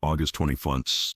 August 20th,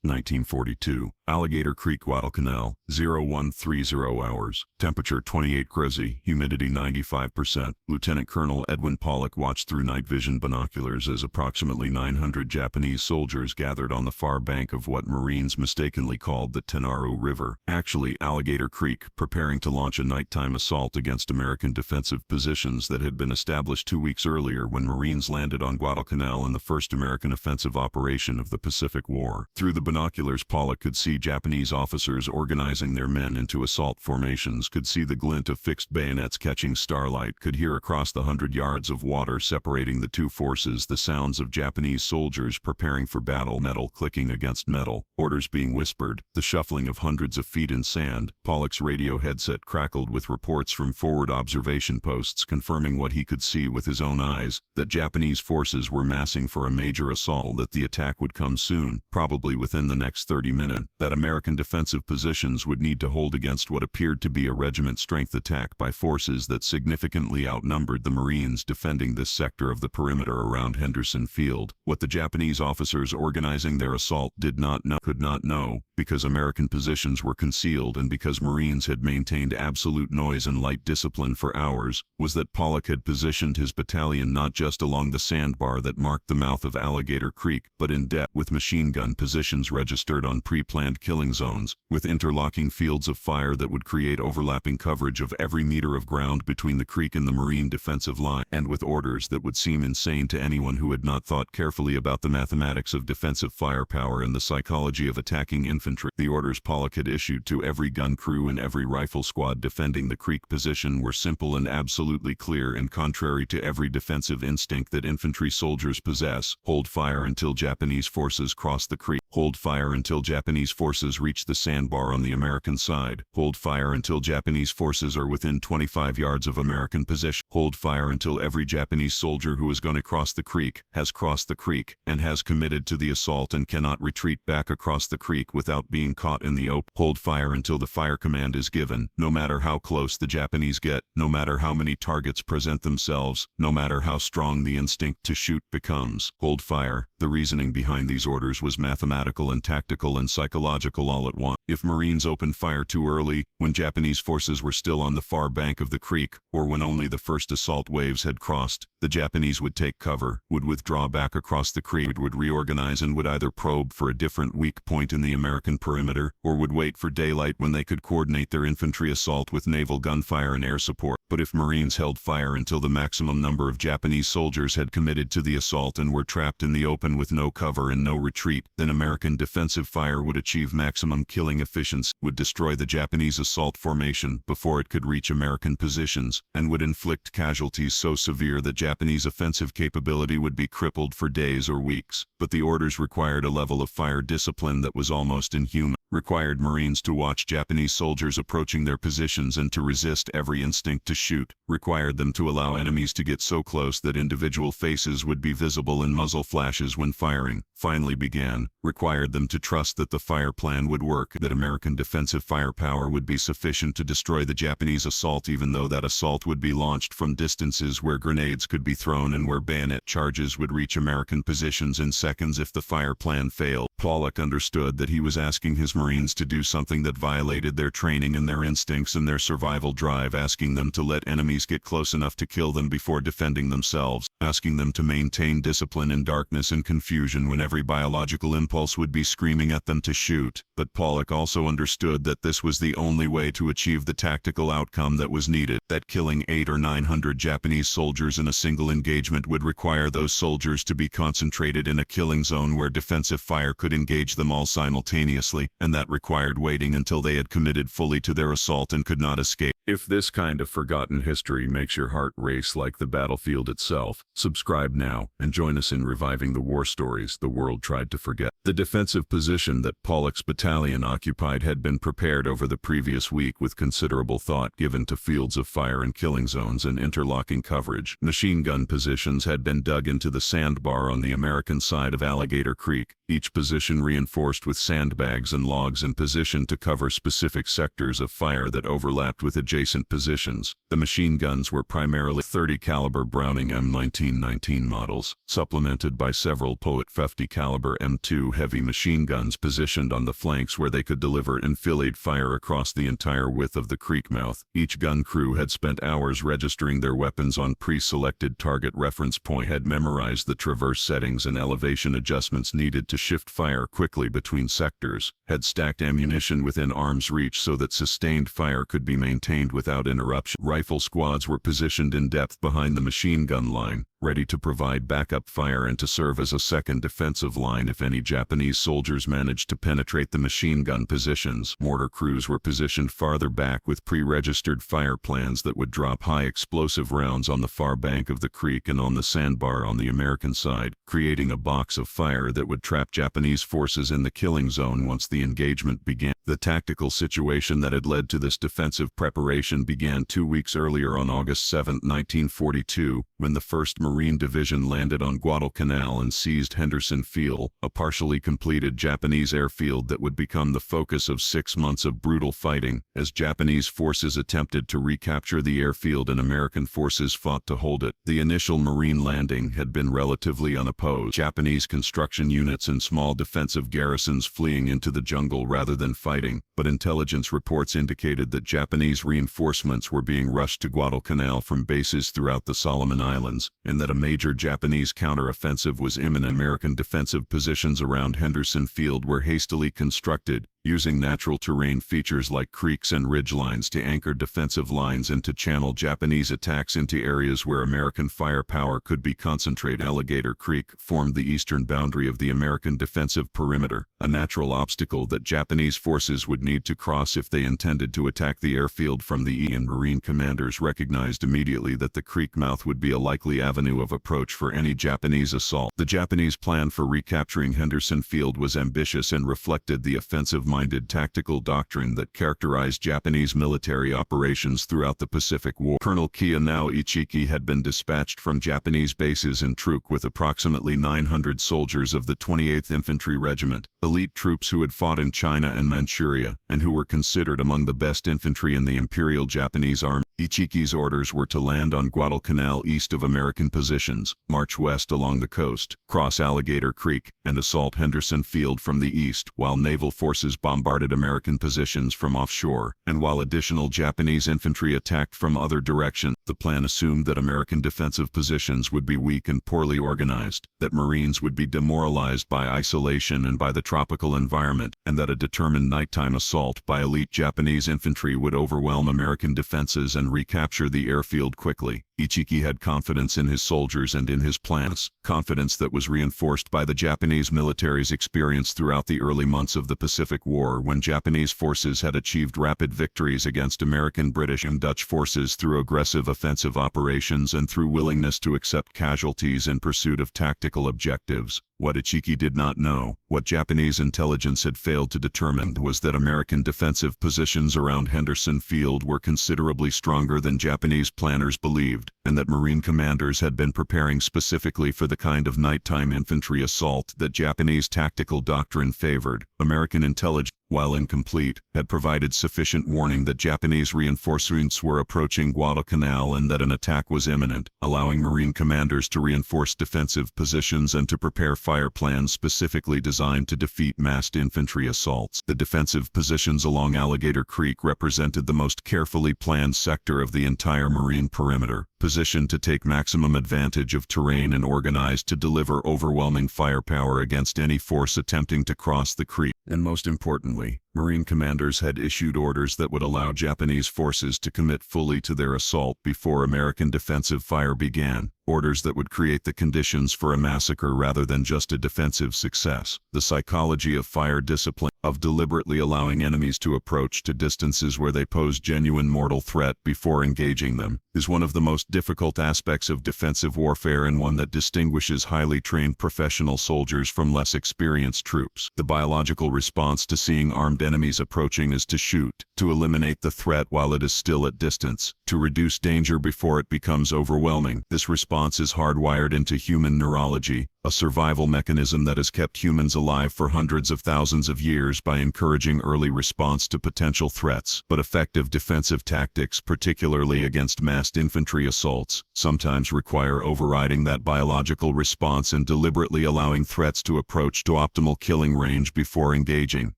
1942, Alligator Creek, Guadalcanal, 0130 hours, temperature 28 degrees, humidity 95%. Lieutenant Colonel Edwin Pollock watched through night vision binoculars as approximately 900 Japanese soldiers gathered on the far bank of what Marines mistakenly called the Tenaru River, actually Alligator Creek, preparing to launch a nighttime assault against American defensive positions that had been established 2 weeks earlier when Marines landed on Guadalcanal in the first American offensive operation of the Pacific War. Through the binoculars, Pollock could see Japanese officers organizing their men into assault formations, could see the glint of fixed bayonets catching starlight, could hear across the 100 yards of water separating the two forces the sounds of Japanese soldiers preparing for battle, metal clicking against metal, orders being whispered, the shuffling of hundreds of feet in sand. Pollock's radio headset crackled with reports from forward observation posts confirming what he could see with his own eyes, that Japanese forces were massing for a major assault, that the attack would come soon, probably within the next 30 minutes, that American defensive positions would need to hold against what appeared to be a regiment-strength attack by forces that significantly outnumbered the Marines defending this sector of the perimeter around Henderson Field. What the Japanese officers organizing their assault could not know, because American positions were concealed and because Marines had maintained absolute noise and light discipline for hours, was that Pollock had positioned his battalion not just along the sandbar that marked the mouth of Alligator Creek, but in depth, with machine gun positions registered on pre-planned killing zones, with interlocking fields of fire that would create overlapping coverage of every meter of ground between the creek and the Marine defensive line, and with orders that would seem insane to anyone who had not thought carefully about the mathematics of defensive firepower and the psychology of attacking infantry. The orders Pollock had issued to every gun crew and every rifle squad defending the creek position were simple and absolutely clear, and contrary to every defensive instinct that infantry soldiers possess: hold fire until Japanese forces cross the creek. Hold fire until Japanese forces reach the sandbar on the American side. Hold fire until Japanese forces are within 25 yards of American position. Hold fire until every Japanese soldier who is going to cross the creek has crossed the creek and has committed to the assault and cannot retreat back across the creek without being caught in the open. Hold fire until the fire command is given, no matter how close the Japanese get, no matter how many targets present themselves, no matter how strong the instinct to shoot becomes. Hold fire. The reasoning behind these orders was mathematical and tactical and psychological all at once. If Marines opened fire too early, when Japanese forces were still on the far bank of the creek, or when only the first assault waves had crossed, the Japanese would take cover, would withdraw back across the creek, would reorganize, and would either probe for a different weak point in the American perimeter, or would wait for daylight when they could coordinate their infantry assault with naval gunfire and air support. But if Marines held fire until the maximum number of Japanese soldiers had committed to the assault and were trapped in the open with no cover and no retreat, then American defensive fire would achieve maximum killing efficiency, would destroy the Japanese assault formation before it could reach American positions, and would inflict casualties so severe that Japanese offensive capability would be crippled for days or weeks. But the orders required a level of fire discipline that was almost inhuman, required Marines to watch Japanese soldiers approaching their positions and to resist every instinct to shoot, required them to allow enemies to get so close that individual faces would be visible in muzzle flashes when firing finally began, required them to trust that the fire plan would work, that American defensive firepower would be sufficient to destroy the Japanese assault, even though that assault would be launched from distances where grenades could be thrown and where bayonet charges would reach American positions in seconds if the fire plan failed. Pollock understood that he was asking his Marines to do something that violated their training and their instincts and their survival drive, asking them to let enemies get close enough to kill them before defending themselves, asking them to maintain discipline in darkness and confusion when every biological impulse would be screaming at them to shoot. But Pollock also understood that this was the only way to achieve the tactical outcome that was needed, that killing 800 or 900 Japanese soldiers in a single engagement would require those soldiers to be concentrated in a killing zone where defensive fire could engage them all simultaneously, and that required waiting until they had committed fully to their assault and could not escape. If this kind of forgotten history makes your heart race like the battlefield itself, subscribe now and join us in reviving the war stories the world tried to forget. The defensive position that Pollock's battalion occupied had been prepared over the previous week with considerable thought given to fields of fire and killing zones and interlocking coverage. Machine gun positions had been dug into the sandbar on the American side of Alligator Creek, each position reinforced with sandbags and logs in position to cover specific sectors of fire that overlapped with adjacent positions. The machine guns were primarily 30 caliber Browning M1919 models, supplemented by several Poet 50 caliber M2 heavy machine guns positioned on the flanks where they could deliver enfilade fire across the entire width of the creek mouth. Each gun crew had spent hours registering their weapons on pre-selected target reference point, had memorized the traverse settings and elevation adjustments needed to shift fire quickly between sectors, had stacked ammunition within arm's reach so that sustained fire could be maintained without interruption. Rifle squads were positioned in depth behind the machine gun line, ready to provide backup fire and to serve as a second defensive line if any Japanese soldiers managed to penetrate the machine gun positions. Mortar crews were positioned farther back with pre-registered fire plans that would drop high explosive rounds on the far bank of the creek and on the sandbar on the American side, creating a box of fire that would trap Japanese forces in the killing zone once the engagement began. The tactical situation that had led to this defensive preparation began 2 weeks earlier on August 7, 1942, when the 1st Marine Division landed on Guadalcanal and seized Henderson Field, a partially completed Japanese airfield that would become the focus of 6 months of brutal fighting, as Japanese forces attempted to recapture the airfield and American forces fought to hold it. The initial Marine landing had been relatively unopposed, Japanese construction units and small defensive garrisons fleeing into the jungle rather than fighting, but intelligence reports indicated that Japanese reinforcements were being rushed to Guadalcanal from bases throughout the Solomon Islands, and that a major Japanese counteroffensive was imminent. American defensive positions around Henderson Field were hastily constructed, using natural terrain features like creeks and ridgelines to anchor defensive lines and to channel Japanese attacks into areas where American firepower could be concentrated. Alligator Creek formed the eastern boundary of the American defensive perimeter, a natural obstacle that Japanese forces would need to cross if they intended to attack the airfield from the east, and Marine commanders recognized immediately that the creek mouth would be a likely avenue of approach for any Japanese assault. The Japanese plan for recapturing Henderson Field was ambitious and reflected the offensive-minded tactical doctrine that characterized Japanese military operations throughout the Pacific War. Colonel Kiyanao Ichiki had been dispatched from Japanese bases in Truk with approximately 900 soldiers of the 28th Infantry Regiment, elite troops who had fought in China and Manchuria, and who were considered among the best infantry in the Imperial Japanese Army. Ichiki's orders were to land on Guadalcanal east of American positions, march west along the coast, cross Alligator Creek, and assault Henderson Field from the east, while naval forces bombarded American positions from offshore, and while additional Japanese infantry attacked from other directions. The plan assumed that American defensive positions would be weak and poorly organized, that Marines would be demoralized by isolation and by the tropical environment, and that a determined nighttime assault by elite Japanese infantry would overwhelm American defenses and recapture the airfield quickly. Ichiki had confidence in his soldiers and in his plans, confidence that was reinforced by the Japanese military's experience throughout the early months of the Pacific War, when Japanese forces had achieved rapid victories against American, British, and Dutch forces through aggressive offensive operations and through willingness to accept casualties in pursuit of tactical objectives. What Ichiki did not know, what Japanese intelligence had failed to determine, was that American defensive positions around Henderson Field were considerably stronger than Japanese planners believed, and that Marine commanders had been preparing specifically for the kind of nighttime infantry assault that Japanese tactical doctrine favored. American intelligence, while incomplete, had provided sufficient warning that Japanese reinforcements were approaching Guadalcanal and that an attack was imminent, allowing Marine commanders to reinforce defensive positions and to prepare fire plans specifically designed to defeat massed infantry assaults. The defensive positions along Alligator Creek represented the most carefully planned sector of the entire Marine perimeter, positioned to take maximum advantage of terrain and organized to deliver overwhelming firepower against any force attempting to cross the creek. And most importantly, Marine commanders had issued orders that would allow Japanese forces to commit fully to their assault before American defensive fire began, orders that would create the conditions for a massacre rather than just a defensive success. The psychology of fire discipline, of deliberately allowing enemies to approach to distances where they pose genuine mortal threat before engaging them, is one of the most difficult aspects of defensive warfare and one that distinguishes highly trained professional soldiers from less experienced troops. The biological response to seeing armed enemies approaching is to shoot, to eliminate the threat while it is still at distance, to reduce danger before it becomes overwhelming. This response is hardwired into human neurology, a survival mechanism that has kept humans alive for hundreds of thousands of years by encouraging early response to potential threats. But effective defensive tactics, particularly against massed infantry assaults, sometimes require overriding that biological response and deliberately allowing threats to approach to optimal killing range before engaging.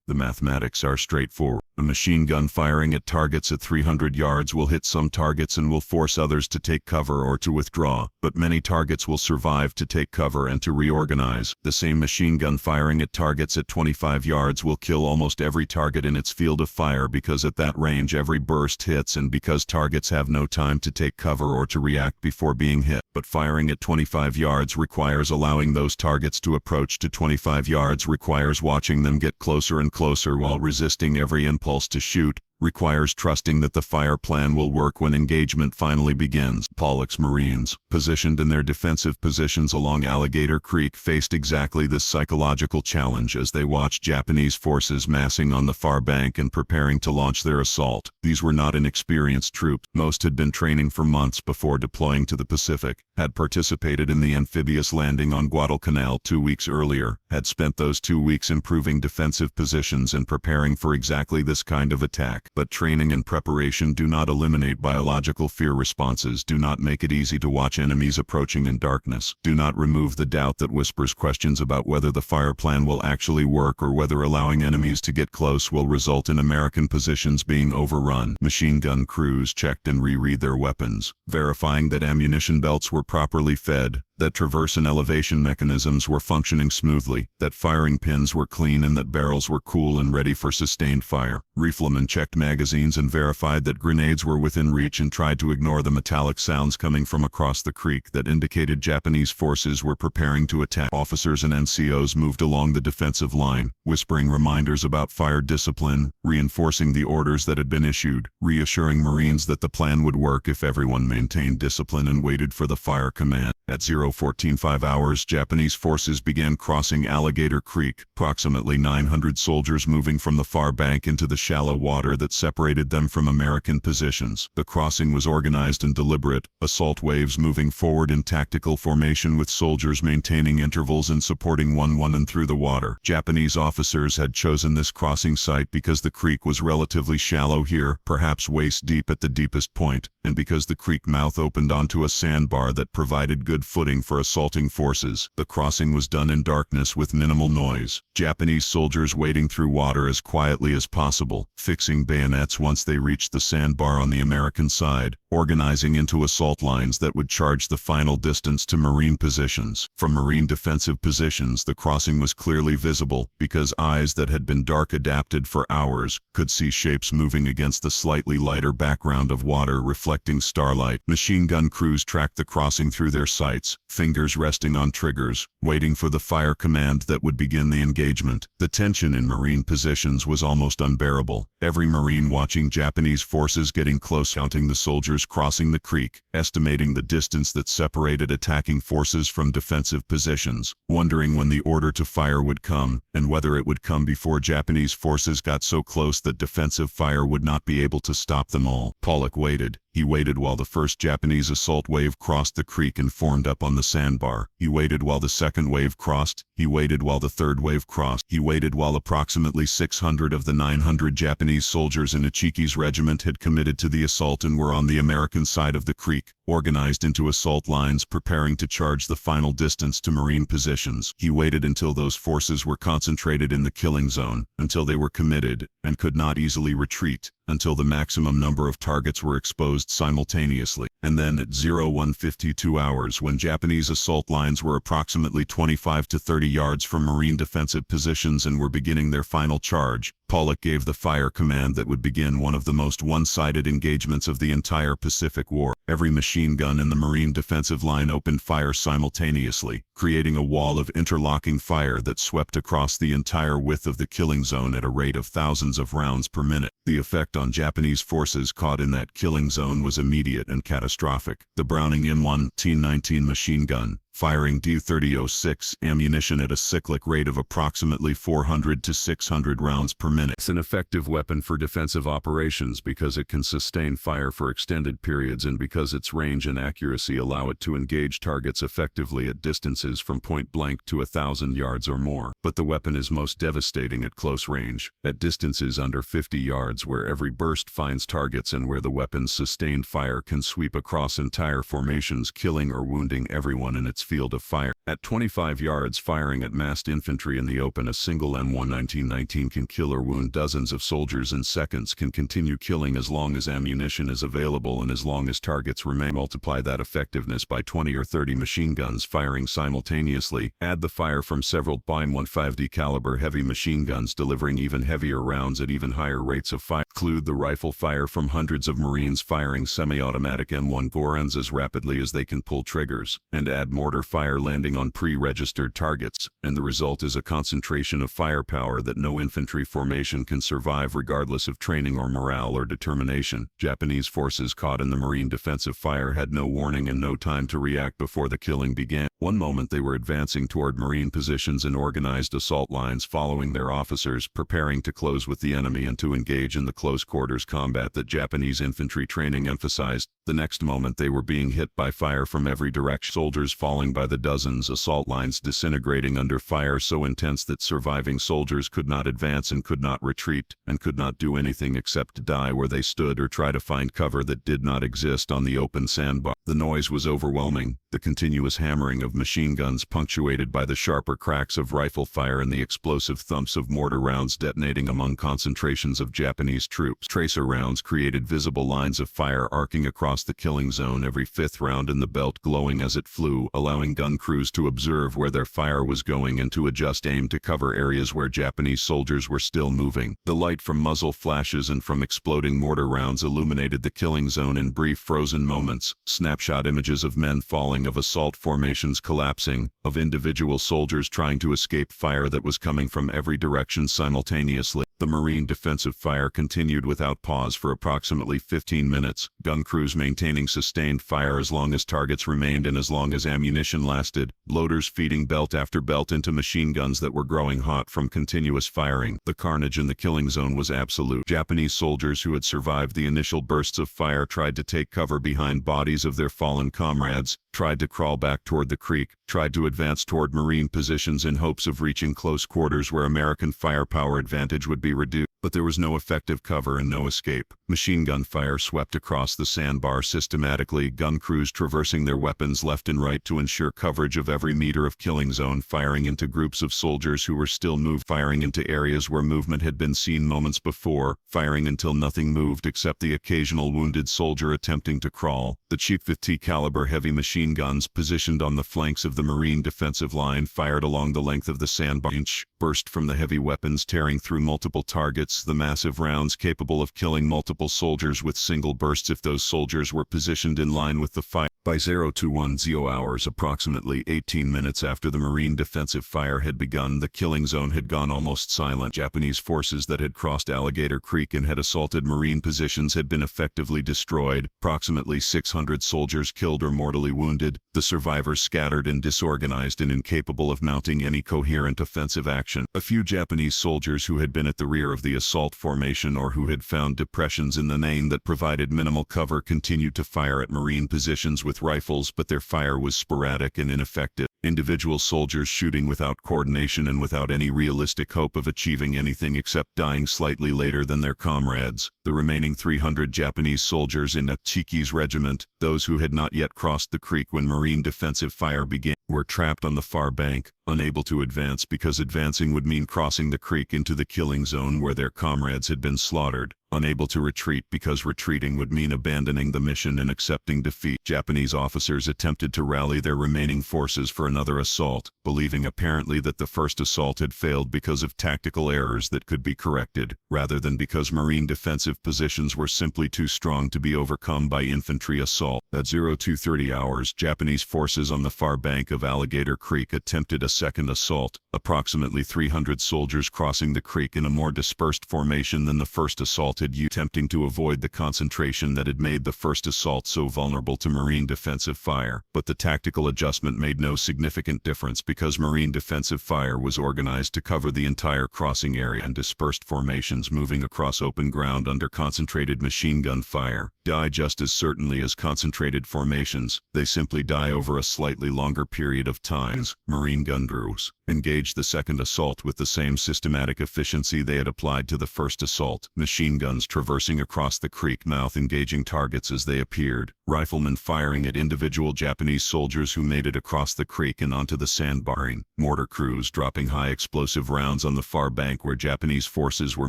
The mathematics are straightforward. A machine gun firing at targets at 300 yards will hit some targets and will force others to take cover or to withdraw, but many targets will survive to take cover and to reorganize. The same machine gun firing at targets at 25 yards will kill almost every target in its field of fire, because at that range every burst hits and because targets have no time to take cover or to react before being hit. But firing at 25 yards requires allowing those targets to approach to 25 yards, requires watching them get closer and closer while resisting every impulse to shoot, requires trusting that the fire plan will work when engagement finally begins. Pollock's Marines, positioned in their defensive positions along Alligator Creek, faced exactly this psychological challenge as they watched Japanese forces massing on the far bank and preparing to launch their assault. These were not inexperienced troops. Most had been training for months before deploying to the Pacific, had participated in the amphibious landing on Guadalcanal 2 weeks earlier, had spent those 2 weeks improving defensive positions and preparing for exactly this kind of attack. But training and preparation do not eliminate biological fear responses, do not make it easy to watch enemies approaching in darkness, do not remove the doubt that whispers questions about whether the fire plan will actually work or whether allowing enemies to get close will result in American positions being overrun. Machine gun crews checked and reread their weapons, verifying that ammunition belts were properly fed, that traverse and elevation mechanisms were functioning smoothly, that firing pins were clean and that barrels were cool and ready for sustained fire. Riflemen checked magazines and verified that grenades were within reach and tried to ignore the metallic sounds coming from across the creek that indicated Japanese forces were preparing to attack. Officers and NCOs moved along the defensive line, whispering reminders about fire discipline, reinforcing the orders that had been issued, reassuring Marines that the plan would work if everyone maintained discipline and waited for the fire command. At 0:14 hours, Japanese forces began crossing Alligator Creek, approximately 900 soldiers moving from the far bank into the shallow water that separated them from American positions. The crossing was organized and deliberate, assault waves moving forward in tactical formation with soldiers maintaining intervals and supporting one and through the water. Japanese officers had chosen this crossing site because the creek was relatively shallow here, perhaps waist deep at the deepest point, and because the creek mouth opened onto a sandbar that provided good footing for assaulting forces. The crossing was done in darkness with minimal noise. Japanese soldiers wading through water as quietly as possible, fixing bayonets once they reached the sandbar on the American side, organizing into assault lines that would charge the final distance to Marine positions. From Marine defensive positions, the crossing was clearly visible because eyes that had been dark adapted for hours could see shapes moving against the slightly lighter background of water reflecting starlight. Machine gun crews tracked the crossing through their sights, fingers resting on triggers, waiting for the fire command that would begin the engagement. The tension in Marine positions was almost unbearable. Every Marine watching Japanese forces getting close, counting the soldiers crossing the creek, estimating the distance that separated attacking forces from defensive positions, wondering when the order to fire would come, and whether it would come before Japanese forces got so close that defensive fire would not be able to stop them all. Pollock waited. He waited while the first Japanese assault wave crossed the creek and formed up on the sandbar. He waited while the second wave crossed. He waited while the third wave crossed. He waited while approximately 600 of the 900 Japanese soldiers in Ichiki's regiment had committed to the assault and were on the American side of the creek, organized into assault lines preparing to charge the final distance to Marine positions. He waited until those forces were concentrated in the killing zone, until they were committed and could not easily retreat, until the maximum number of targets were exposed simultaneously. And then at 01:52 hours, when Japanese assault lines were approximately 25 to 30 yards from Marine defensive positions and were beginning their final charge, Pollock gave the fire command that would begin one of the most one-sided engagements of the entire Pacific War. Every machine gun in the Marine defensive line opened fire simultaneously, creating a wall of interlocking fire that swept across the entire width of the killing zone at a rate of thousands of rounds per minute. The effect on Japanese forces caught in that killing zone was immediate and catastrophic. The Browning M1 T-19 machine gun, firing D-30-06 ammunition at a cyclic rate of approximately 400 to 600 rounds per minute. It's an effective weapon for defensive operations because it can sustain fire for extended periods and because its range and accuracy allow it to engage targets effectively at distances from point blank to 1,000 yards or more. But the weapon is most devastating at close range, at distances under 50 yards where every burst finds targets and where the weapon's sustained fire can sweep across entire formations, killing or wounding everyone in its field of fire. At 25 yards, firing at massed infantry in the open, a single M1 1919 can kill or wound dozens of soldiers in seconds, can continue killing as long as ammunition is available and as long as targets remain. Multiply that effectiveness by 20 or 30 machine guns firing simultaneously. Add the fire from several .150 caliber heavy machine guns delivering even heavier rounds at even higher rates of fire. Include the rifle fire from hundreds of Marines firing semi-automatic M1 Goruns as rapidly as they can pull triggers, and add mortar fire landing on pre-registered targets, and the result is a concentration of firepower that no infantry formation can survive regardless of training or morale or determination. Japanese forces caught in the Marine defensive fire had no warning and no time to react before the killing began. One moment they were advancing toward Marine positions in organized assault lines following their officers, preparing to close with the enemy and to engage in the close quarters combat that Japanese infantry training emphasized. The next moment they were being hit by fire from every direction, soldiers falling by the dozens, assault lines disintegrating under fire so intense that surviving soldiers could not advance and could not retreat, and could not do anything except die where they stood or try to find cover that did not exist on the open sandbar. The noise was overwhelming, the continuous hammering of machine guns punctuated by the sharper cracks of rifle fire and the explosive thumps of mortar rounds detonating among concentrations of Japanese troops. Tracer rounds created visible lines of fire arcing across the killing zone, every fifth round in the belt glowing as it flew, allowing gun crews to observe where their fire was going and to adjust aim to cover areas where Japanese soldiers were still moving. The light from muzzle flashes and from exploding mortar rounds illuminated the killing zone in brief frozen moments. Snapshot images of men falling, of assault formations collapsing, of individual soldiers trying to escape fire that was coming from every direction simultaneously. The Marine defensive fire continued without pause for approximately 15 minutes, gun crews maintaining sustained fire as long as targets remained and as long as ammunition lasted, loaders feeding belt after belt into machine guns that were growing hot from continuous firing. The carnage in the killing zone was absolute. Japanese soldiers who had survived the initial bursts of fire tried to take cover behind bodies of their fallen comrades, tried to crawl back toward the creek, tried to advance toward Marine positions in hopes of reaching close quarters where American firepower advantage would be reduced. But there was no effective cover and no escape. Machine gun fire swept across the sandbar systematically, gun crews traversing their weapons left and right to ensure coverage of every meter of killing zone, firing into groups of soldiers who were still moving, firing into areas where movement had been seen moments before, firing until nothing moved except the occasional wounded soldier attempting to crawl. The cheap 50 caliber heavy machine guns positioned on the flanks of the Marine defensive line fired along the length of the sandbar. Burst from the heavy weapons tearing through multiple targets, the massive rounds capable of killing multiple soldiers with single bursts if those soldiers were positioned in line with the fire. By 0210 hours, approximately 18 minutes after the Marine defensive fire had begun, the killing zone had gone almost silent. Japanese forces that had crossed Alligator Creek and had assaulted Marine positions had been effectively destroyed, approximately 600 soldiers killed or mortally wounded, the survivors scattered and disorganized and incapable of mounting any coherent offensive action. A few Japanese soldiers who had been at the rear of the assault formation or who had found depressions in the main that provided minimal cover continued to fire at Marine positions with rifles, but their fire was sporadic and ineffective. Individual soldiers shooting without coordination and without any realistic hope of achieving anything except dying slightly later than their comrades. The remaining 300 Japanese soldiers in Nachiki's regiment, those who had not yet crossed the creek when Marine defensive fire began, were trapped on the far bank, unable to advance because advancing would mean crossing the creek into the killing zone where their comrades had been slaughtered. Unable to retreat because retreating would mean abandoning the mission and accepting defeat, Japanese officers attempted to rally their remaining forces for another assault, believing apparently that the first assault had failed because of tactical errors that could be corrected, rather than because Marine defensive positions were simply too strong to be overcome by infantry assault. At 0230 hours, Japanese forces on the far bank of Alligator Creek attempted a second assault, approximately 300 soldiers crossing the creek in a more dispersed formation than the first assault had used, attempting to avoid the concentration that had made the first assault so vulnerable to Marine defensive fire. But the tactical adjustment made no significant difference because Marine defensive fire was organized to cover the entire crossing area, and dispersed formations moving across open ground under concentrated machine gun fire die just as certainly as concentrated formations. They simply die over a slightly longer period of time. Marine gun crews engaged the second assault with the same systematic efficiency they had applied to the first assault, machine guns traversing across the creek mouth engaging targets as they appeared, riflemen firing at individual Japanese soldiers who made it across the creek and onto the sandbarring, mortar crews dropping high explosive rounds on the far bank where Japanese forces were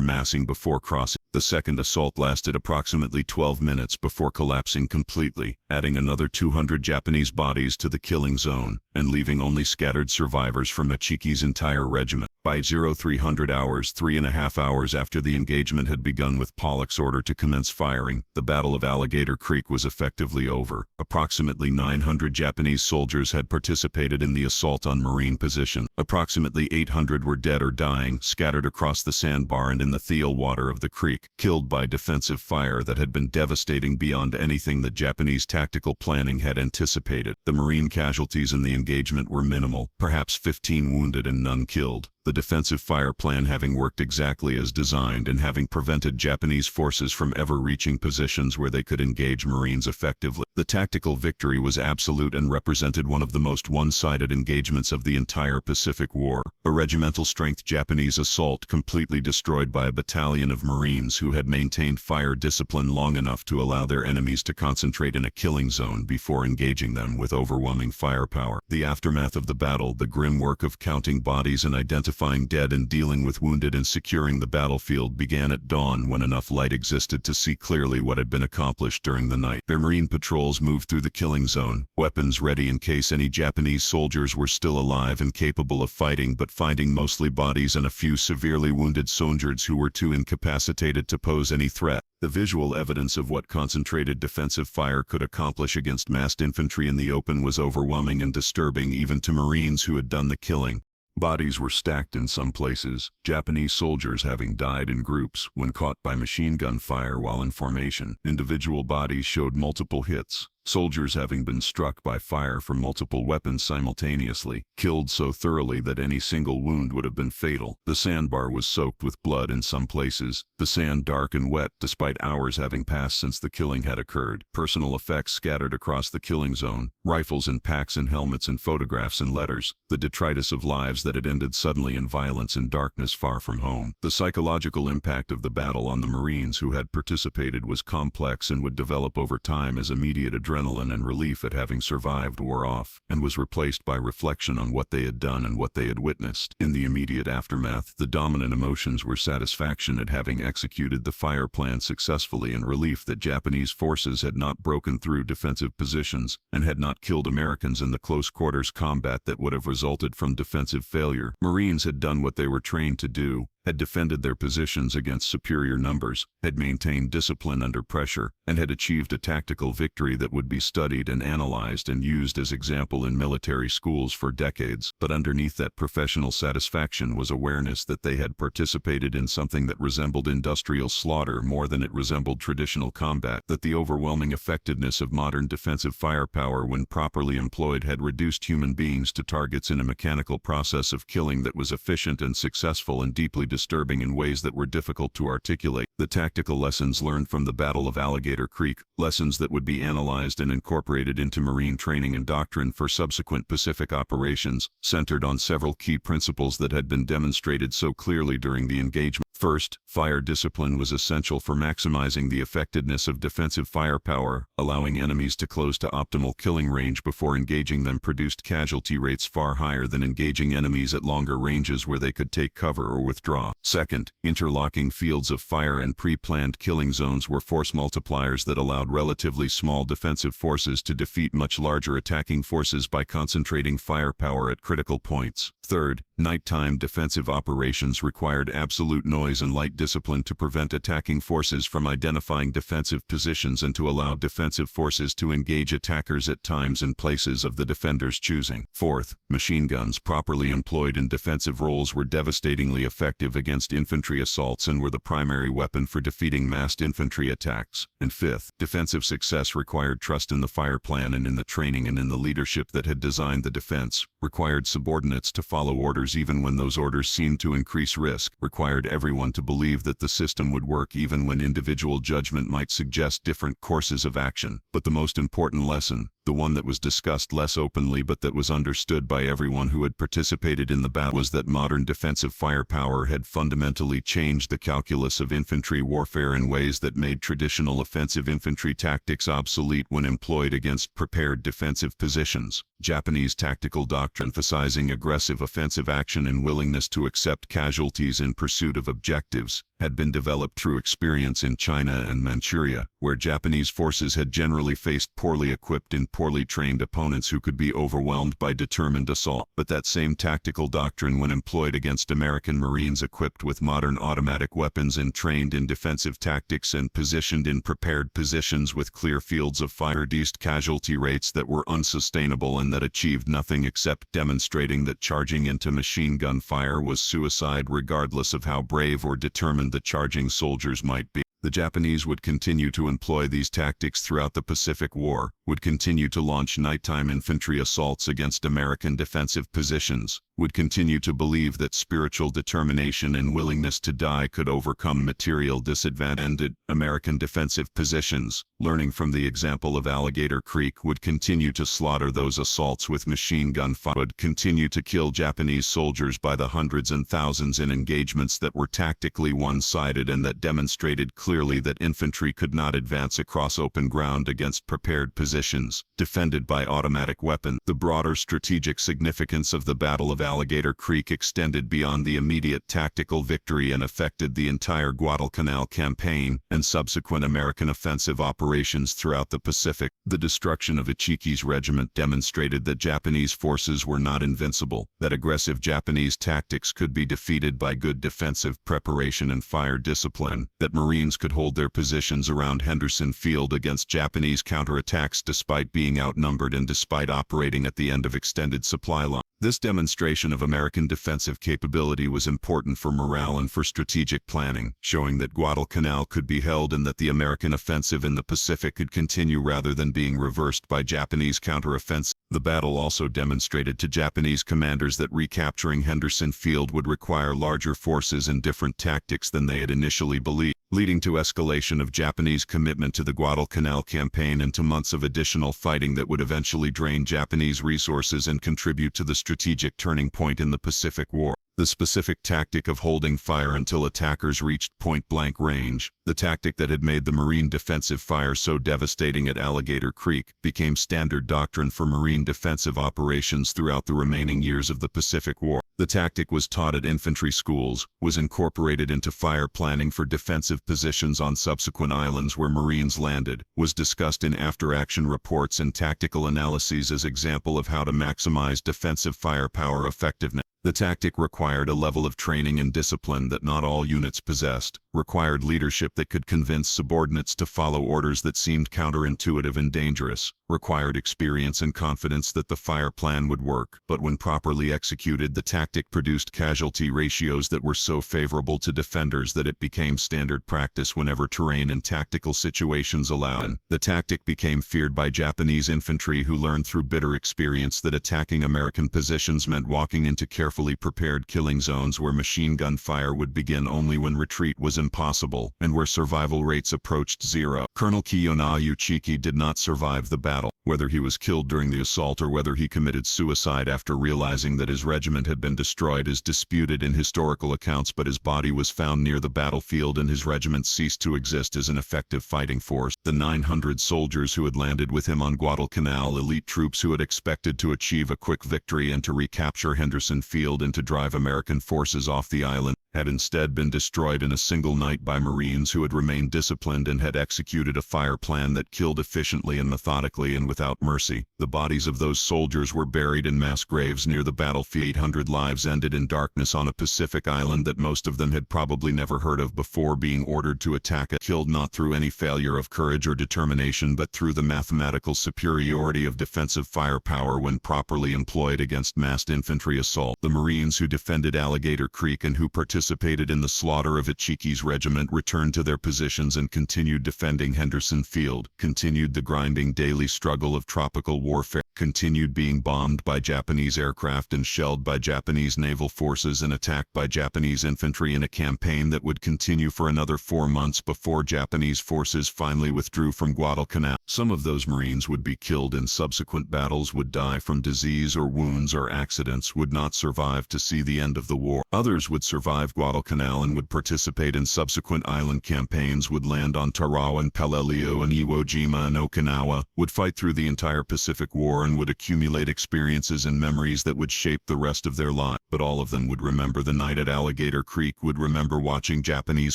massing before crossing. The second assault lasted approximately 12 minutes before collapsing completely, adding another 200 Japanese bodies to the killing zone, and leaving only scattered survivors from Machiki's entire regiment. By 0300 hours, 3.5 hours after the engagement had begun with Pollock's order to commence firing, the Battle of Alligator Creek was effectively over. Approximately 900 Japanese soldiers had participated in the assault on Marine position. Approximately 800 were dead or dying, scattered across the sandbar and in the thiel water of the creek, killed by defensive fire that had been devastating beyond anything that Japanese tactical planning had anticipated. The Marine casualties in the engagement were minimal, perhaps 15 wounded and none killed. The defensive fire plan having worked exactly as designed and having prevented Japanese forces from ever reaching positions where they could engage Marines effectively. The tactical victory was absolute and represented one of the most one-sided engagements of the entire Pacific War. A regimental strength Japanese assault completely destroyed by a battalion of Marines who had maintained fire discipline long enough to allow their enemies to concentrate in a killing zone before engaging them with overwhelming firepower. The aftermath of the battle, the grim work of counting bodies and identifying dead and dealing with wounded and securing the battlefield, began at dawn when enough light existed to see clearly what had been accomplished during the night. Their Marine patrols moved through the killing zone, weapons ready in case any Japanese soldiers were still alive and capable of fighting, but finding mostly bodies and a few severely wounded soldiers who were too incapacitated to pose any threat. The visual evidence of what concentrated defensive fire could accomplish against massed infantry in the open was overwhelming and disturbing even to Marines who had done the killing. Bodies were stacked in some places, Japanese soldiers having died in groups when caught by machine gun fire while in formation. Individual bodies showed multiple hits, soldiers having been struck by fire from multiple weapons simultaneously, killed so thoroughly that any single wound would have been fatal. The sandbar was soaked with blood in some places, the sand dark and wet despite hours having passed since the killing had occurred. Personal effects scattered across the killing zone, rifles and packs and helmets and photographs and letters, the detritus of lives that had ended suddenly in violence and darkness far from home. The psychological impact of the battle on the Marines who had participated was complex and would develop over time as immediate adrenaline and relief at having survived wore off, and was replaced by reflection on what they had done and what they had witnessed. In the immediate aftermath, the dominant emotions were satisfaction at having executed the fire plan successfully and relief that Japanese forces had not broken through defensive positions and had not killed Americans in the close quarters combat that would have resulted from defensive failure. Marines had done what they were trained to do, had defended their positions against superior numbers, had maintained discipline under pressure, and had achieved a tactical victory that would be studied and analyzed and used as example in military schools for decades. But underneath that professional satisfaction was awareness that they had participated in something that resembled industrial slaughter more than it resembled traditional combat, that the overwhelming effectiveness of modern defensive firepower when properly employed had reduced human beings to targets in a mechanical process of killing that was efficient and successful and deeply disturbing in ways that were difficult to articulate. The tactical lessons learned from the Battle of Alligator Creek, lessons that would be analyzed and incorporated into Marine training and doctrine for subsequent Pacific operations, centered on several key principles that had been demonstrated so clearly during the engagement. First, fire discipline was essential for maximizing the effectiveness of defensive firepower. Allowing enemies to close to optimal killing range before engaging them produced casualty rates far higher than engaging enemies at longer ranges where they could take cover or withdraw. Second, interlocking fields of fire and pre-planned killing zones were force multipliers that allowed relatively small defensive forces to defeat much larger attacking forces by concentrating firepower at critical points. Third, nighttime defensive operations required absolute noise and light discipline to prevent attacking forces from identifying defensive positions and to allow defensive forces to engage attackers at times and places of the defender's choosing. Fourth, machine guns properly employed in defensive roles were devastatingly effective against infantry assaults and were the primary weapon for defeating massed infantry attacks. And fifth, defensive success required trust in the fire plan and in the training and in the leadership that had designed the defense, required subordinates to follow orders even when those orders seemed to increase risk, required everyone to believe that the system would work even when individual judgment might suggest different courses of action. But the most important lesson, the one that was discussed less openly but that was understood by everyone who had participated in the battle, was that modern defensive firepower had fundamentally changed the calculus of infantry warfare in ways that made traditional offensive infantry tactics obsolete when employed against prepared defensive positions. Japanese tactical doctrine emphasizing aggressive offensive action and willingness to accept casualties in pursuit of objectives had been developed through experience in China and Manchuria, where Japanese forces had generally faced poorly equipped and poorly trained opponents who could be overwhelmed by determined assault. But that same tactical doctrine, when employed against American Marines equipped with modern automatic weapons and trained in defensive tactics and positioned in prepared positions with clear fields of fire, reduced casualty rates that were unsustainable and that achieved nothing except demonstrating that charging into machine gun fire was suicide regardless of how brave or determined the charging soldiers might be. The Japanese would continue to employ these tactics throughout the Pacific War, would continue to launch nighttime infantry assaults against American defensive positions, would continue to believe that spiritual determination and willingness to die could overcome material disadvantage. American defensive positions, learning from the example of Alligator Creek, would continue to slaughter those assaults with machine gun fire, would continue to kill Japanese soldiers by the hundreds and thousands in engagements that were tactically one-sided and that demonstrated clearly that infantry could not advance across open ground against prepared positions, defended by automatic weapons. The broader strategic significance of the Battle of Alligator Creek extended beyond the immediate tactical victory and affected the entire Guadalcanal campaign and subsequent American offensive operations throughout the Pacific. The destruction of Ichiki's regiment demonstrated that Japanese forces were not invincible, that aggressive Japanese tactics could be defeated by good defensive preparation and fire discipline, that Marines could hold their positions around Henderson Field against Japanese counterattacks despite being outnumbered and despite operating at the end of extended supply lines. This demonstration of American defensive capability was important for morale and for strategic planning, showing that Guadalcanal could be held and that the American offensive in the Pacific could continue rather than being reversed by Japanese counteroffensive. The battle also demonstrated to Japanese commanders that recapturing Henderson Field would require larger forces and different tactics than they had initially believed, leading to escalation of Japanese commitment to the Guadalcanal campaign and to months of additional fighting that would eventually drain Japanese resources and contribute to the strategic turning point in the Pacific War. The specific tactic of holding fire until attackers reached point-blank range, the tactic that had made the Marine defensive fire so devastating at Alligator Creek, became standard doctrine for Marine defensive operations throughout the remaining years of the Pacific War. The tactic was taught at infantry schools, was incorporated into fire planning for defensive positions on subsequent islands where Marines landed, was discussed in after-action reports and tactical analyses as example of how to maximize defensive firepower effectiveness. The tactic required a level of training and discipline that not all units possessed, required leadership that could convince subordinates to follow orders that seemed counterintuitive and dangerous, required experience and confidence that the fire plan would work. But when properly executed, the tactic produced casualty ratios that were so favorable to defenders that it became standard practice whenever terrain and tactical situations allowed. The tactic became feared by Japanese infantry who learned through bitter experience that attacking American positions meant walking into carefully prepared killing zones where machine gun fire would begin only when retreat was impossible, and where survival rates approached zero. Colonel Kiyonayuchiki did not survive the battle. Whether he was killed during the assault or whether he committed suicide after realizing that his regiment had been destroyed is disputed in historical accounts, but his body was found near the battlefield and his regiment ceased to exist as an effective fighting force. The 900 soldiers who had landed with him on Guadalcanal, elite troops who had expected to achieve a quick victory and to recapture Henderson Field and to drive American forces off the island, had instead been destroyed in a single night by Marines who had remained disciplined and had executed a fire plan that killed efficiently and methodically and without mercy. The bodies of those soldiers were buried in mass graves near the battlefield. 800 lives ended in darkness on a Pacific island that most of them had probably never heard of before being ordered to attack it. Killed not through any failure of courage or determination but through the mathematical superiority of defensive firepower when properly employed against massed infantry assault. The Marines who defended Alligator Creek and who participated in the slaughter of Ichiki's regiment returned to their positions and continued defending Henderson Field, continued the grinding daily struggle of tropical warfare, continued being bombed by Japanese aircraft and shelled by Japanese naval forces and attacked by Japanese infantry in a campaign that would continue for another 4 months before Japanese forces finally withdrew from Guadalcanal. Some of those Marines would be killed in subsequent battles, would die from disease or wounds or accidents, would not survive to see the end of the war. Others would survive Guadalcanal and would participate in subsequent island campaigns, would land on Tarawa and Peleliu and Iwo Jima and Okinawa, would fight through the entire Pacific War and would accumulate experiences and memories that would shape the rest of their lives. But all of them would remember the night at Alligator Creek, would remember watching Japanese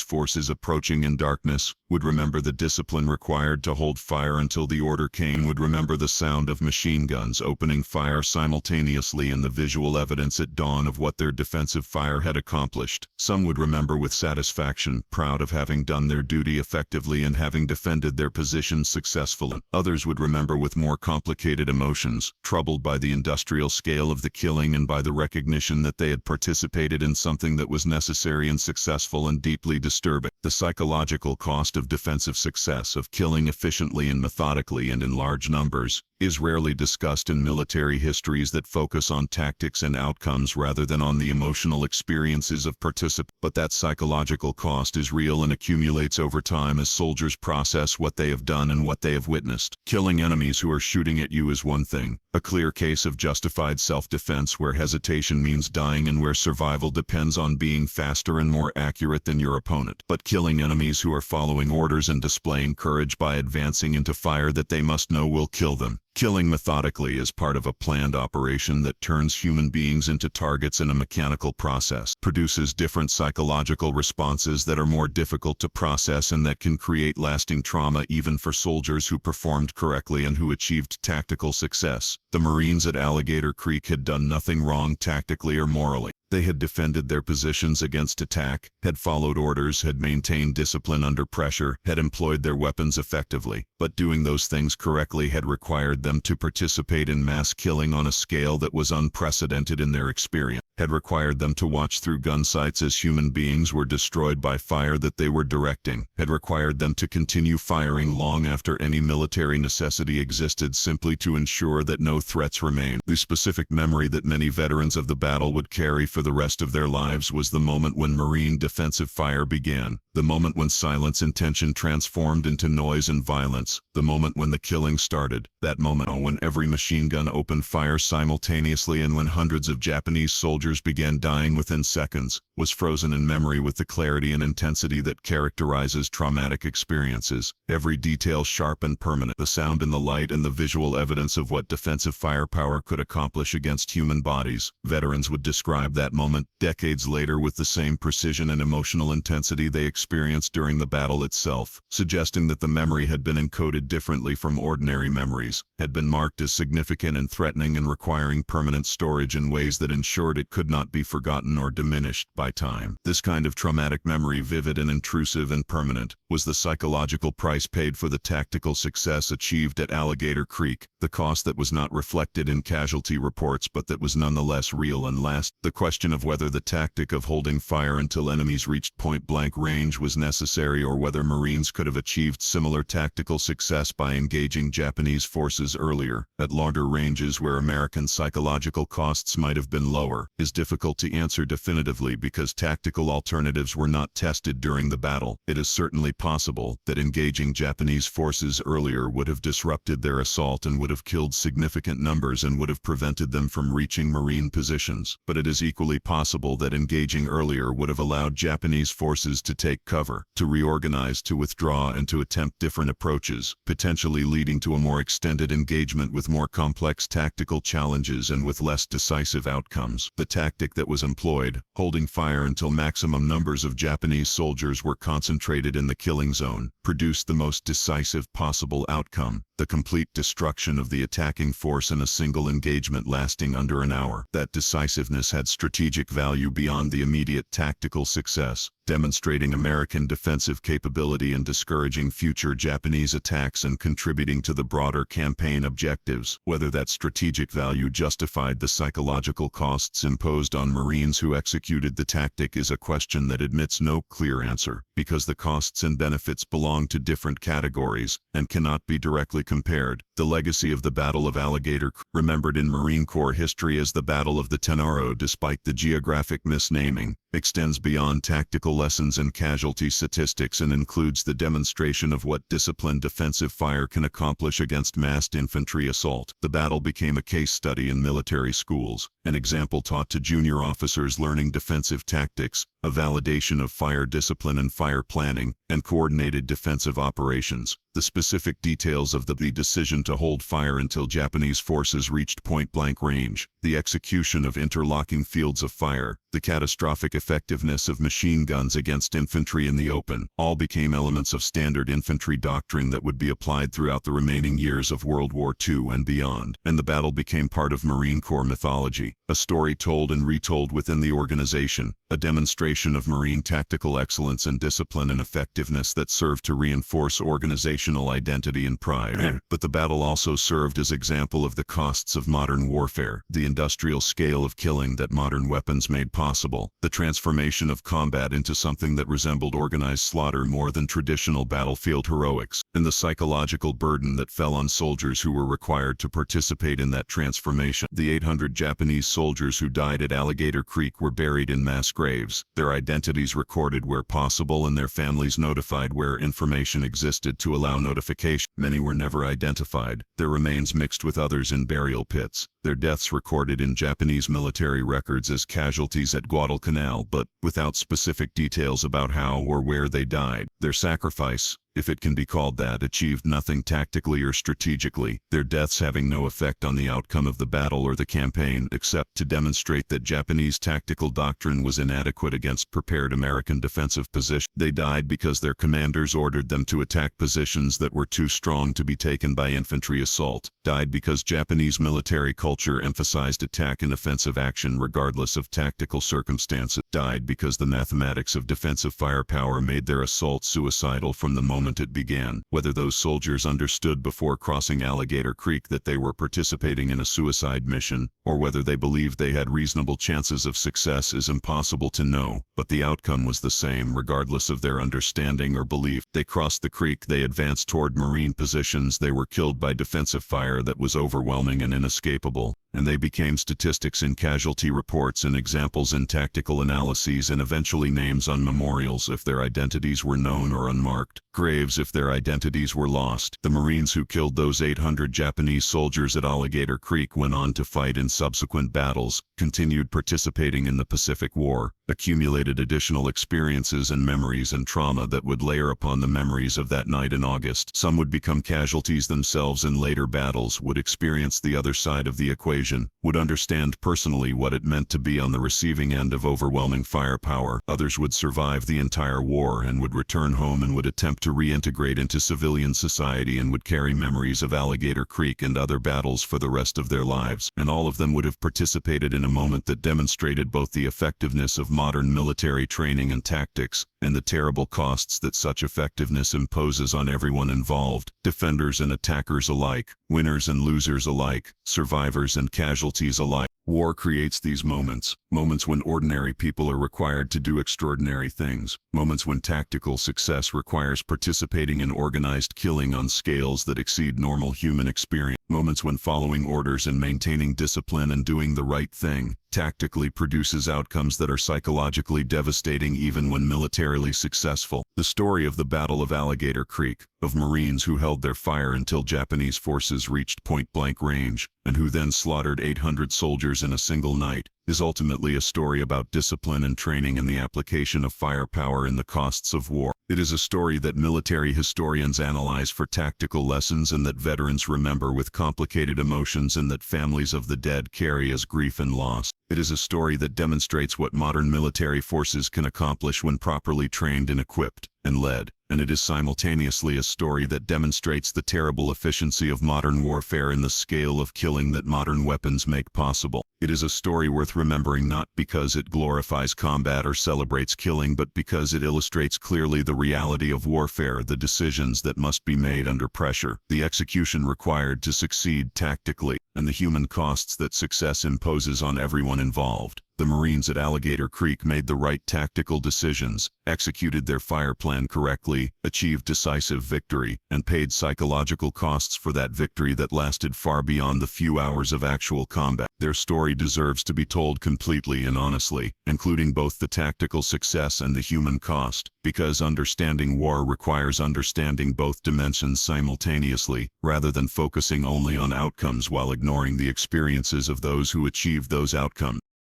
forces approaching in darkness, would remember the discipline required to hold fire until the order came, would remember the sound of machine guns opening fire simultaneously and the visual evidence at dawn of what their defensive fire had accomplished. Some would remember with satisfaction, proud of having done their duty effectively and having defended their positions successfully. Others would remember with more complicated emotions, troubled by the industrial scale of the killing and by the recognition that they had participated in something that was necessary and successful and deeply disturbing. The psychological cost of defensive success, of killing efficiently and methodically and in large numbers, is rarely discussed in military histories that focus on tactics and outcomes rather than on the emotional experiences of participants. But that psychological cost is real and accumulates over time as soldiers process what they have done and what they have witnessed. Killing enemies who are shooting at you is one thing, a clear case of justified self-defense where hesitation means dying and where survival depends on being faster and more accurate than your opponent. But killing enemies who are following orders and displaying courage by advancing into fire that they must know will kill them. Killing methodically is part of a planned operation that turns human beings into targets in a mechanical process, produces different psychological responses that are more difficult to process and that can create lasting trauma even for soldiers who performed correctly and who achieved tactical success. The Marines at Alligator Creek had done nothing wrong tactically or morally. They had defended their positions against attack, had followed orders, had maintained discipline under pressure, had employed their weapons effectively. But doing those things correctly had required them to participate in mass killing on a scale that was unprecedented in their experience, had required them to watch through gun sights as human beings were destroyed by fire that they were directing, had required them to continue firing long after any military necessity existed simply to ensure that no threats remained. The specific memory that many veterans of the battle would carry for the rest of their lives was the moment when Marine defensive fire began, the moment when silence and tension transformed into noise and violence, the moment when the killing started, that moment when every machine gun opened fire simultaneously and when hundreds of Japanese soldiers began dying within seconds, was frozen in memory with the clarity and intensity that characterizes traumatic experiences, every detail sharp and permanent, the sound and the light and the visual evidence of what defensive firepower could accomplish against human bodies. Veterans would describe that moment decades later with the same precision and emotional intensity they experienced during the battle itself, suggesting that the memory had been encoded differently from ordinary memories, had been marked as significant and threatening and requiring permanent storage in ways that ensured it could not be forgotten or diminished by time. This kind of traumatic memory, vivid and intrusive and permanent, was the psychological price paid for the tactical success achieved at Alligator Creek, the cost that was not reflected in casualty reports but that was nonetheless real and lasting. The question of whether the tactic of holding fire until enemies reached point-blank range change was necessary or whether Marines could have achieved similar tactical success by engaging Japanese forces earlier, at longer ranges where American psychological costs might have been lower, is difficult to answer definitively because tactical alternatives were not tested during the battle. It is certainly possible that engaging Japanese forces earlier would have disrupted their assault and would have killed significant numbers and would have prevented them from reaching Marine positions. But it is equally possible that engaging earlier would have allowed Japanese forces to take cover, to reorganize, to withdraw, and to attempt different approaches, potentially leading to a more extended engagement with more complex tactical challenges and with less decisive outcomes. The tactic that was employed, holding fire until maximum numbers of Japanese soldiers were concentrated in the killing zone, produced the most decisive possible outcome: the complete destruction of the attacking force in a single engagement lasting under an hour. That decisiveness had strategic value beyond the immediate tactical success, demonstrating American defensive capability and discouraging future Japanese attacks and contributing to the broader campaign objectives. Whether that strategic value justified the psychological costs imposed on Marines who executed the tactic is a question that admits no clear answer, because the costs and benefits belong to different categories and cannot be directly compared. The legacy of the Battle of Alligator Creek, remembered in Marine Corps history as the Battle of the Tenaro despite the geographic misnaming, extends beyond tactical lessons and casualty statistics and includes the demonstration of what disciplined defensive fire can accomplish against massed infantry assault. The battle became a case study in military schools, an example taught to junior officers learning defensive tactics, a validation of fire discipline and fire planning, and coordinated defensive operations. The specific details of the decision to hold fire until Japanese forces reached point-blank range, the execution of interlocking fields of fire, the catastrophic effectiveness of machine guns against infantry in the open, all became elements of standard infantry doctrine that would be applied throughout the remaining years of World War II and beyond. And the battle became part of Marine Corps mythology, a story told and retold within the organization, a demonstration of Marine tactical excellence and discipline and effectiveness that served to reinforce organizational identity and pride. But the battle also served as example of the costs of modern warfare, the industrial scale of killing that modern weapons made possible, the transformation of combat into something that resembled organized slaughter more than traditional battlefield heroics, and the psychological burden that fell on soldiers who were required to participate in that transformation. The 800 Japanese soldiers who died at Alligator Creek were buried in mass graves, their identities recorded where possible and their families notified where information existed to allow notification. Many were never identified, their remains mixed with others in burial pits, their deaths recorded in Japanese military records as casualties at Guadalcanal but without specific details about how or where they died. Their sacrifice, if it can be called that, achieved nothing tactically or strategically, their deaths having no effect on the outcome of the battle or the campaign except to demonstrate that Japanese tactical doctrine was inadequate against prepared American defensive positions. They died because their commanders ordered them to attack positions that were too strong to be taken by infantry assault, died because Japanese military culture emphasized attack and offensive action regardless of tactical circumstances, died because the mathematics of defensive firepower made their assault suicidal from the moment it began. Whether those soldiers understood before crossing Alligator Creek that they were participating in a suicide mission, or whether they believed they had reasonable chances of success is impossible to know, but the outcome was the same regardless of their understanding or belief. They crossed the creek, they advanced toward Marine positions, they were killed by defensive fire that was overwhelming and inescapable, and they became statistics in casualty reports and examples in tactical analyses and eventually names on memorials if their identities were known or unmarked, graves if their identities were lost. The Marines who killed those 800 Japanese soldiers at Alligator Creek went on to fight in subsequent battles, continued participating in the Pacific War, accumulated additional experiences and memories and trauma that would layer upon the memories of that night in August. Some would become casualties themselves in later battles, would experience the other side of the equation, would understand personally what it meant to be on the receiving end of overwhelming firepower. Others would survive the entire war and would return home and would attempt to reintegrate into civilian society and would carry memories of Alligator Creek and other battles for the rest of their lives. And all of them would have participated in a moment that demonstrated both the effectiveness of modern military training and tactics, and the terrible costs that such effectiveness imposes on everyone involved, defenders and attackers alike, winners and losers alike, survivors and casualties alike. War creates these moments when ordinary people are required to do extraordinary things, moments when tactical success requires participating in organized killing on scales that exceed normal human experience, moments when following orders and maintaining discipline and doing the right thing tactically produces outcomes that are psychologically devastating even when militarily successful. The story of the Battle of Alligator Creek, of Marines who held their fire until Japanese forces reached point-blank range, and who then slaughtered 800 soldiers in a single night, is ultimately a story about discipline and training and the application of firepower in the costs of war. It is a story that military historians analyze for tactical lessons and that veterans remember with complicated emotions and that families of the dead carry as grief and loss. It is a story that demonstrates what modern military forces can accomplish when properly trained and equipped and led, and it is simultaneously a story that demonstrates the terrible efficiency of modern warfare and the scale of killing that modern weapons make possible. It is a story worth remembering not because it glorifies combat or celebrates killing, but because it illustrates clearly the reality of warfare, the decisions that must be made under pressure, the execution required to succeed tactically, and the human costs that success imposes on everyone involved. The Marines at Alligator Creek made the right tactical decisions, executed their fire plan correctly, achieved decisive victory, and paid psychological costs for that victory that lasted far beyond the few hours of actual combat. Their story deserves to be told completely and honestly, including both the tactical success and the human cost, because understanding war requires understanding both dimensions simultaneously, rather than focusing only on outcomes while ignoring the experiences of those who achieved those outcomes.